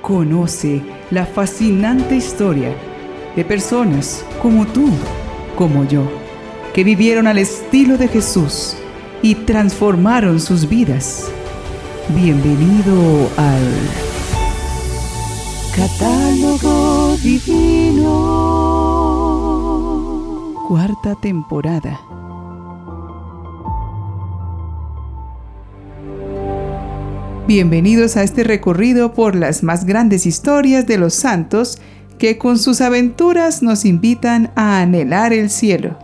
Conoce la fascinante historia de personas como tú, como yo, que vivieron al estilo de Jesús y transformaron sus vidas. Bienvenido al Catálogo Divino. Cuarta temporada. Bienvenidos a este recorrido por las más grandes historias de los santos que con sus aventuras nos invitan a anhelar el cielo.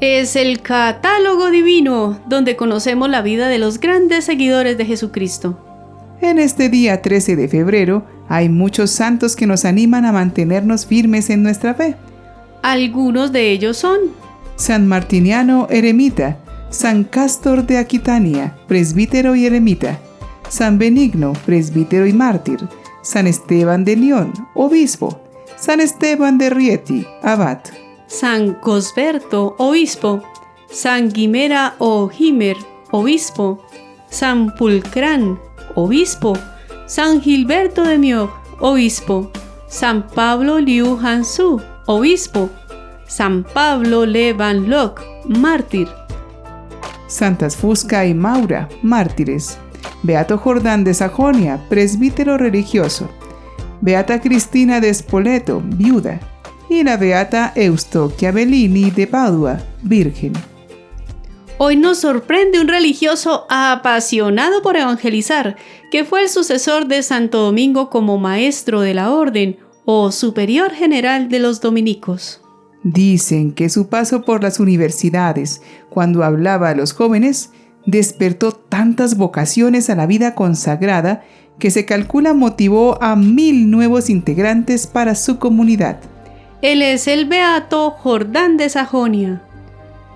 Es el Catálogo Divino, donde conocemos la vida de los grandes seguidores de Jesucristo. En este día 13 de febrero hay muchos santos que nos animan a mantenernos firmes en nuestra fe. Algunos de ellos son San Martiniano, eremita; San Cástor de Aquitania, presbítero y eremita; San Benigno, presbítero y mártir; San Esteban de León, obispo; San Esteban de Rieti, abad; San Cosberto, obispo; San Guimera o Gimer, obispo; San Pulcrán, obispo; San Gilberto de Meaux, obispo; San Pablo Liu Hansu, obispo; San Pablo Le Van Loc, mártir; Santas Fusca y Maura, mártires; Beato Jordán de Sajonia, presbítero religioso; Beata Cristina de Spoleto, viuda; y la Beata Eustoquia Bellini de Padua, virgen. Hoy nos sorprende un religioso apasionado por evangelizar, que fue el sucesor de Santo Domingo como maestro de la orden o superior general de los dominicos. Dicen que su paso por las universidades, cuando hablaba a los jóvenes, despertó tantas vocaciones a la vida consagrada que se calcula motivó a 1000 nuevos integrantes para su comunidad. Él es el Beato Jordán de Sajonia.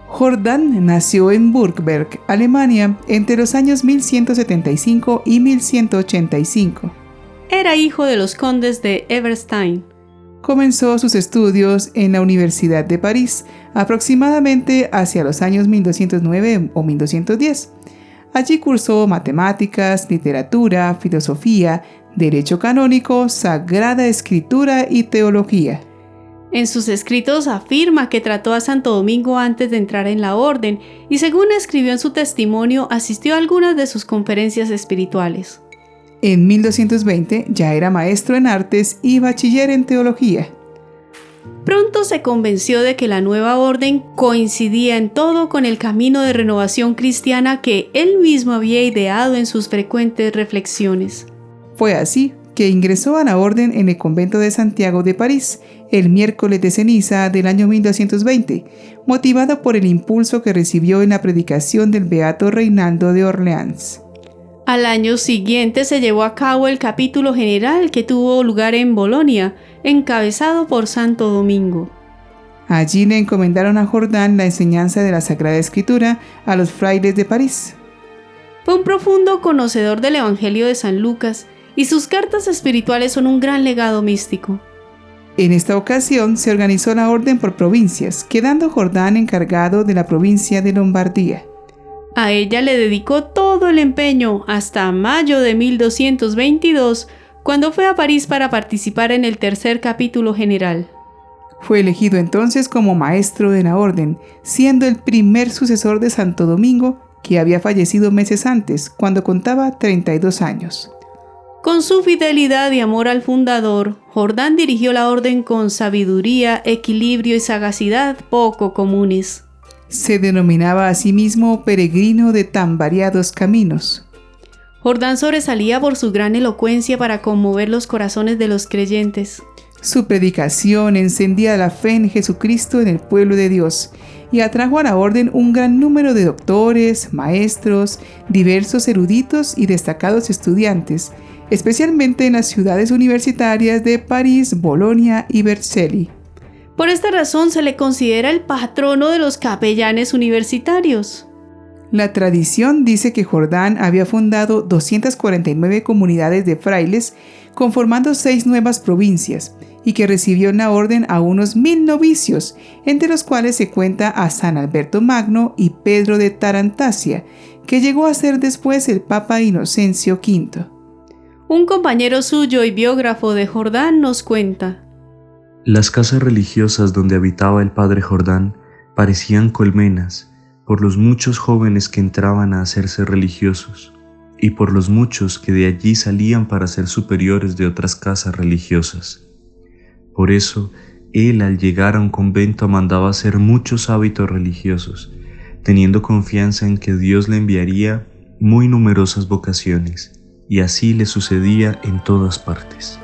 Jordán nació en Burgberg, Alemania, entre los años 1175 y 1185. Era hijo de los condes de Eberstein. Comenzó sus estudios en la Universidad de París, aproximadamente hacia los años 1209 o 1210. Allí cursó matemáticas, literatura, filosofía, derecho canónico, sagrada escritura y teología. En sus escritos afirma que trató a Santo Domingo antes de entrar en la orden y, según escribió en su testimonio, asistió a algunas de sus conferencias espirituales. En 1220 ya era maestro en artes y bachiller en teología. Pronto se convenció de que la nueva orden coincidía en todo con el camino de renovación cristiana que él mismo había ideado en sus frecuentes reflexiones. Fue así que ingresó a la orden en el convento de Santiago de París el miércoles de ceniza del año 1220, motivado por el impulso que recibió en la predicación del beato Reinaldo de Orleans. Al año siguiente se llevó a cabo el capítulo general que tuvo lugar en Bolonia, encabezado por Santo Domingo. Allí le encomendaron a Jordán la enseñanza de la Sagrada Escritura a los frailes de París. Fue un profundo conocedor del Evangelio de San Lucas y sus cartas espirituales son un gran legado místico. En esta ocasión se organizó la orden por provincias, quedando Jordán encargado de la provincia de Lombardía. A ella le dedicó todo el empeño hasta mayo de 1222, cuando fue a París para participar en el tercer capítulo general. Fue elegido entonces como maestro de la orden, siendo el primer sucesor de Santo Domingo, que había fallecido meses antes, cuando contaba 32 años. Con su fidelidad y amor al fundador, Jordán dirigió la orden con sabiduría, equilibrio y sagacidad poco comunes. Se denominaba a sí mismo peregrino de tan variados caminos. Jordán sobresalía por su gran elocuencia para conmover los corazones de los creyentes. Su predicación encendía la fe en Jesucristo en el pueblo de Dios y atrajo a la orden un gran número de doctores, maestros, diversos eruditos y destacados estudiantes, especialmente en las ciudades universitarias de París, Bolonia y Vercelli. Por esta razón se le considera el patrono de los capellanes universitarios. La tradición dice que Jordán había fundado 249 comunidades de frailes, conformando 6 nuevas provincias, y que recibió en la orden a unos 1000 novicios, entre los cuales se cuenta a San Alberto Magno y Pedro de Tarantasia, que llegó a ser después el Papa Inocencio V. Un compañero suyo y biógrafo de Jordán nos cuenta: Las casas religiosas donde habitaba el padre Jordán parecían colmenas por los muchos jóvenes que entraban a hacerse religiosos y por los muchos que de allí salían para ser superiores de otras casas religiosas. Por eso, él al llegar a un convento mandaba hacer muchos hábitos religiosos, teniendo confianza en que Dios le enviaría muy numerosas vocaciones, y así le sucedía en todas partes.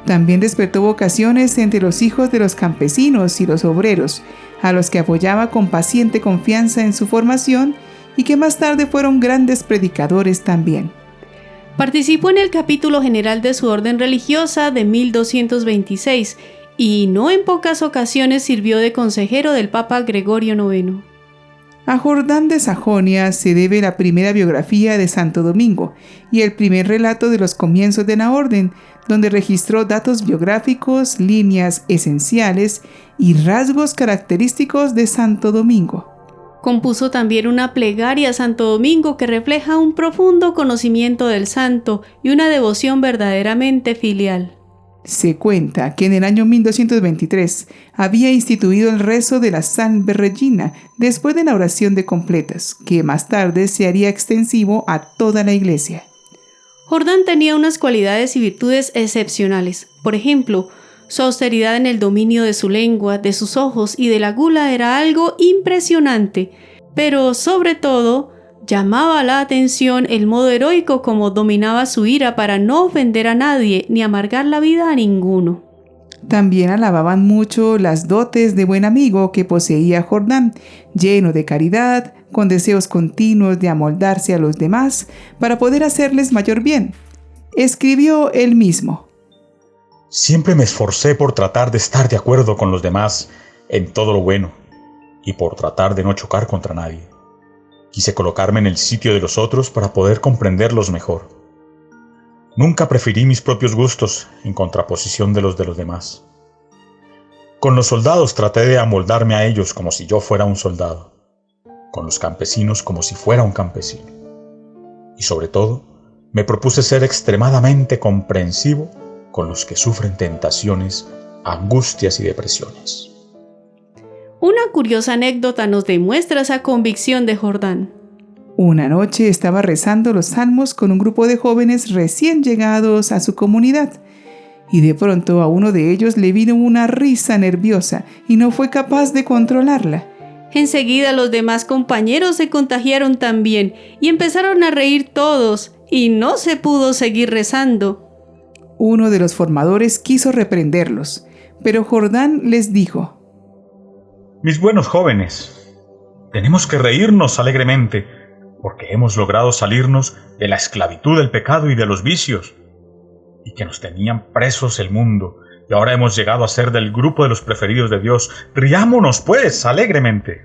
También despertó vocaciones entre los hijos de los campesinos y los obreros, a los que apoyaba con paciente confianza en su formación y que más tarde fueron grandes predicadores también. Participó en el capítulo general de su orden religiosa de 1226 y no en pocas ocasiones sirvió de consejero del Papa Gregorio IX. A Jordán de Sajonia se debe la primera biografía de Santo Domingo y el primer relato de los comienzos de la orden, donde registró datos biográficos, líneas esenciales y rasgos característicos de Santo Domingo. Compuso también una plegaria a Santo Domingo que refleja un profundo conocimiento del santo y una devoción verdaderamente filial. Se cuenta que en el año 1223 había instituido el rezo de la Salve Regina después de la oración de completas, que más tarde se haría extensivo a toda la iglesia. Jordán tenía unas cualidades y virtudes excepcionales. Por ejemplo, su austeridad en el dominio de su lengua, de sus ojos y de la gula era algo impresionante, pero sobre todo llamaba la atención el modo heroico como dominaba su ira para no ofender a nadie ni amargar la vida a ninguno. También alababan mucho las dotes de buen amigo que poseía Jordán, lleno de caridad, con deseos continuos de amoldarse a los demás para poder hacerles mayor bien. Escribió él mismo: Siempre me esforcé por tratar de estar de acuerdo con los demás en todo lo bueno y por tratar de no chocar contra nadie. Quise colocarme en el sitio de los otros para poder comprenderlos mejor. Nunca preferí mis propios gustos en contraposición de los demás. Con los soldados traté de amoldarme a ellos como si yo fuera un soldado, con los campesinos como si fuera un campesino. Y sobre todo, me propuse ser extremadamente comprensivo con los que sufren tentaciones, angustias y depresiones. Una curiosa anécdota nos demuestra esa convicción de Jordán. Una noche estaba rezando los salmos con un grupo de jóvenes recién llegados a su comunidad, y de pronto a uno de ellos le vino una risa nerviosa y no fue capaz de controlarla. Enseguida los demás compañeros se contagiaron también y empezaron a reír todos, y no se pudo seguir rezando. Uno de los formadores quiso reprenderlos, pero Jordán les dijo: Mis buenos jóvenes, tenemos que reírnos alegremente, porque hemos logrado salirnos de la esclavitud del pecado y de los vicios, y que nos tenían presos el mundo, y ahora hemos llegado a ser del grupo de los preferidos de Dios. Riámonos, pues, alegremente.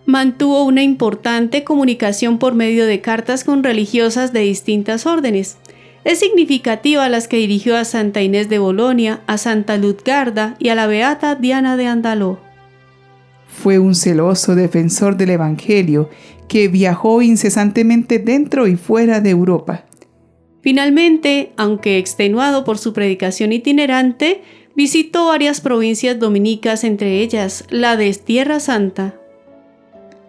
Mantuvo una importante comunicación por medio de cartas con religiosas de distintas órdenes. Es significativa las que dirigió a Santa Inés de Bolonia, a Santa Lutgarda y a la beata Diana de Andaló. Fue un celoso defensor del Evangelio que viajó incesantemente dentro y fuera de Europa. Finalmente, aunque extenuado por su predicación itinerante, visitó varias provincias dominicas, entre ellas la de Tierra Santa.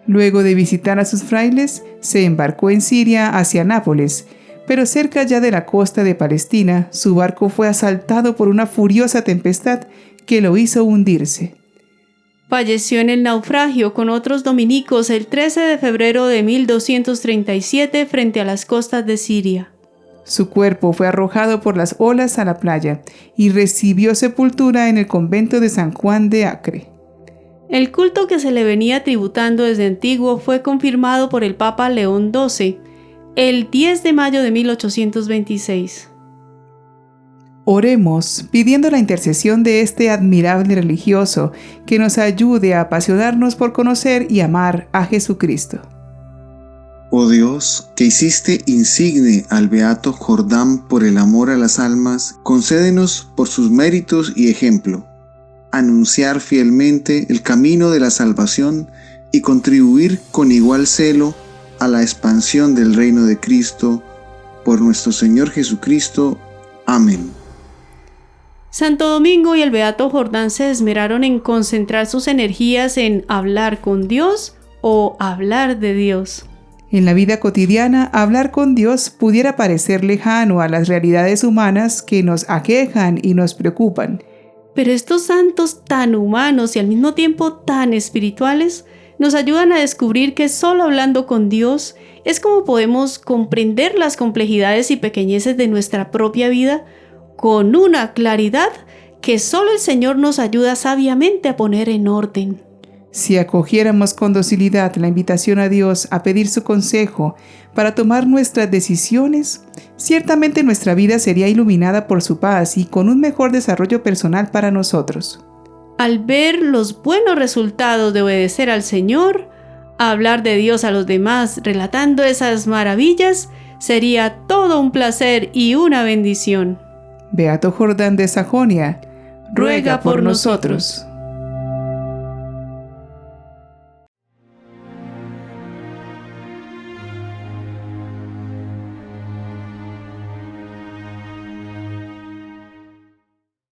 Luego de visitar a sus frailes, se embarcó en Siria hacia Nápoles, pero cerca ya de la costa de Palestina, su barco fue asaltado por una furiosa tempestad que lo hizo hundirse. Falleció en el naufragio con otros dominicos el 13 de febrero de 1237 frente a las costas de Siria. Su cuerpo fue arrojado por las olas a la playa y recibió sepultura en el convento de San Juan de Acre. El culto que se le venía tributando desde antiguo fue confirmado por el Papa León XII el 10 de mayo de 1826. Oremos pidiendo la intercesión de este admirable religioso que nos ayude a apasionarnos por conocer y amar a Jesucristo. Oh Dios, que hiciste insigne al beato Jordán por el amor a las almas, concédenos por sus méritos y ejemplo, anunciar fielmente el camino de la salvación y contribuir con igual celo a la expansión del reino de Cristo. Por nuestro Señor Jesucristo. Amén. Santo Domingo y el Beato Jordán se esmeraron en concentrar sus energías en hablar con Dios o hablar de Dios. En la vida cotidiana, hablar con Dios pudiera parecer lejano a las realidades humanas que nos aquejan y nos preocupan. Pero estos santos tan humanos y al mismo tiempo tan espirituales nos ayudan a descubrir que solo hablando con Dios es como podemos comprender las complejidades y pequeñeces de nuestra propia vida con una claridad que solo el Señor nos ayuda sabiamente a poner en orden. Si acogiéramos con docilidad la invitación a Dios a pedir su consejo para tomar nuestras decisiones, ciertamente nuestra vida sería iluminada por su paz y con un mejor desarrollo personal para nosotros. Al ver los buenos resultados de obedecer al Señor, hablar de Dios a los demás relatando esas maravillas sería todo un placer y una bendición. Beato Jordán de Sajonia, ruega por nosotros.